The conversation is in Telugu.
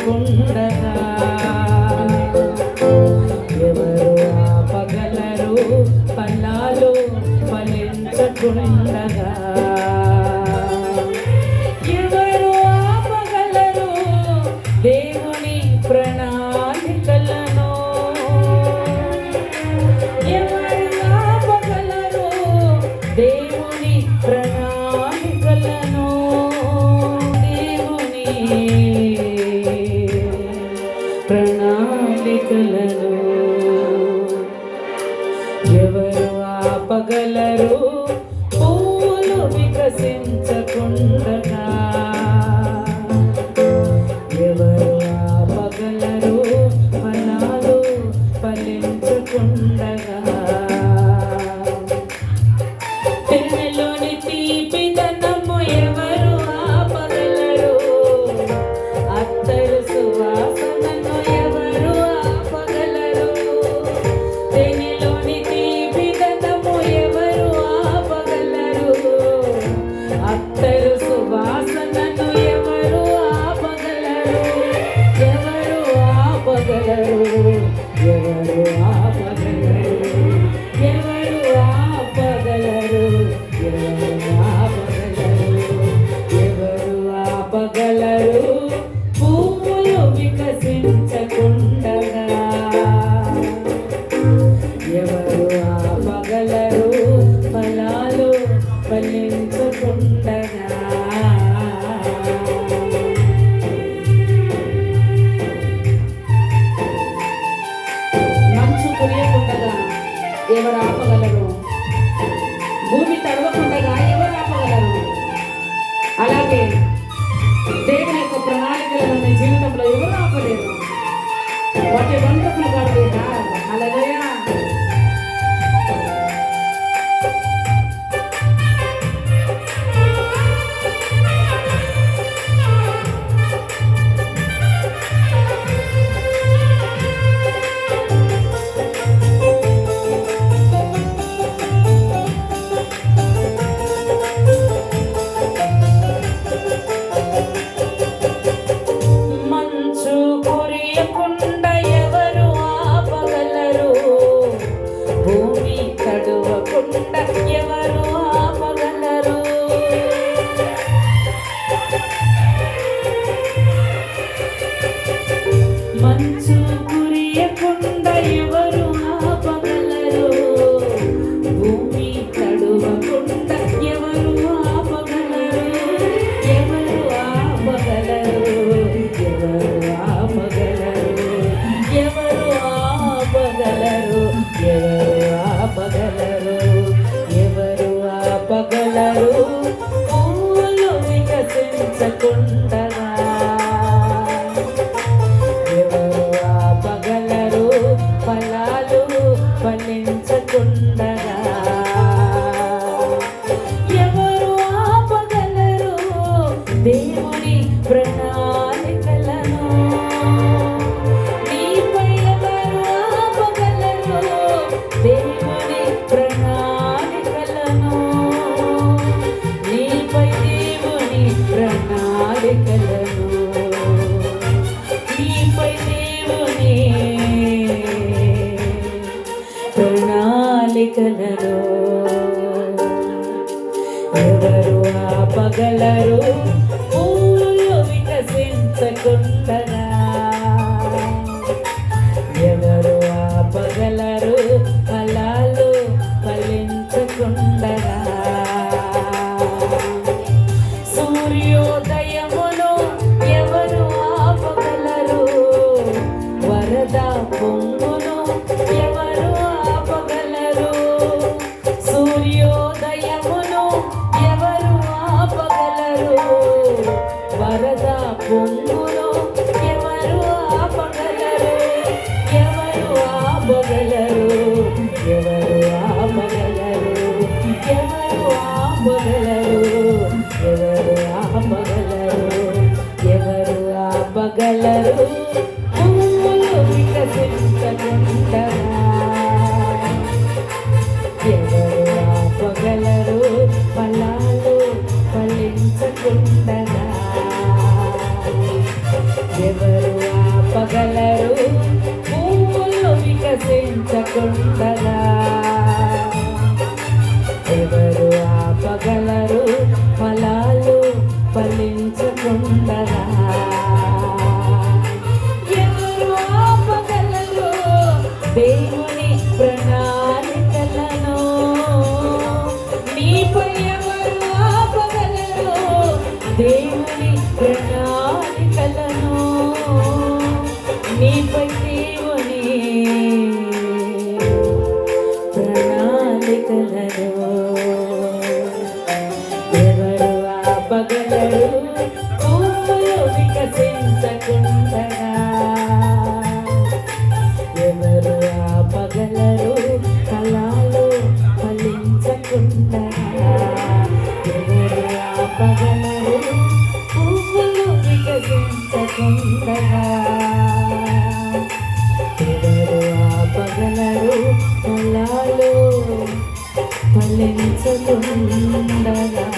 వికసించకుండగా ఎవరు ఆపగలరు ఫలాలు ఫలించకుండగా ఎవరు ఆపగలరు దేవుని ప్రణాళికలను ఎవరు ఆపగలరు దేవుని ప్రణాళికలను దేవుని ప్రణాళికలను ఎవరు ఆపగలరు పూలు వికసించకుండగా ఎవరు ఆపగలరు ఫలాలు ఫలించకుండగా తేనెలోని తీపిదనము ఎవరు ఆపగలరు అత్తరు సువాసనను ఎవరు ఆపగలరు తేనెలోని తీపిదనము ఎవరు ఆపగలరు అత్తరు సువాసనను ఎవరు ఆపగలరు ఎవరు ఆపగలరు ఎవరు ఆపగలరు ఎవరు ఆపగలరు ఎవరు ఆపగలరు ఎవరు ఆపగలరు పువ్వులు వికసించకుండగా ఎవరు ఆపగలరు ఫలాలు ఫలించకుండగా మంచు కురియకుండగా ఎవరు ఆపగలరు భూమి తడవకుండగా ఎవరు ఆపగలరు అలాగే దేవుని యొక్క ప్రణాళికలను మీ జీవితంలో ఎవరు ఆపలేరు వాటి వండర్ఫుల్ గాడ్ వి హావ్ హల్లెలూయా మంచు కురియకుండా ఎవరు ఆపగలరు భూమి తడవకుండా ఎవరు ఆపగలరు మంచు కురియకుండా ఎవరు ఆపగలరు భూమి తడవకుండా ఎవరు ఆపగలరు ఎవరు ఆపగలరు ఎవరు ఆపగలరు ఎవరు ఆపగలరు ఎవరు ఆపగలరు ఎవరు ఆపగలరు పూలు వికసించకుండగా ఎవరు ఆపగలరు ఫలాలు ఫలించకుండగా ఎవరు ఆపగలరు దేవుని ప్రణాళికలను నీపై ఎవరు ఆపగలరు దేవుని ప్రణాళికలను నీపై దేవుని ప్రణాళికలను నీపై దేవుని ప్రణాళికలను ఎవరు ఆపగలరు పూలు వికసించకుండగా ఎవరు ఆపగలరు ఫలాలు ఫలించకుండగా సూర్యోదయమును ఎవరు ఆపగలరు వరద పొంగును ఎవరు ఆపగలరు సూర్యోదయమును ఎవరు ఆపగలరు వరద పొంగును ఎవరు ఆపగలరు ఎవరు ఆపగలరు ఎవరు ఆపగలరు ఎవరు ఆపగలరు ఎవరు ఆపగలరు ఎవరు ఆపగలరు పువ్వులు వికసించకుండగా ఎవరు ఆపగలరు ఫలాలు ఫలించకుండగా ఎవరు దేవుని ప్రణాళికలను నీపై దేవుని ప్రణాళికలను ఎవరు ఆపగలరు భూమిలో వికసించకుండగా ఎవరు ఆపగలరు కళలు ఫలించకుండగా ఎవరు ఆపగలరు పువ్వులు వికసించకుండగా ఎవరు ఆపగలరు కళలు ఫలించకుండగా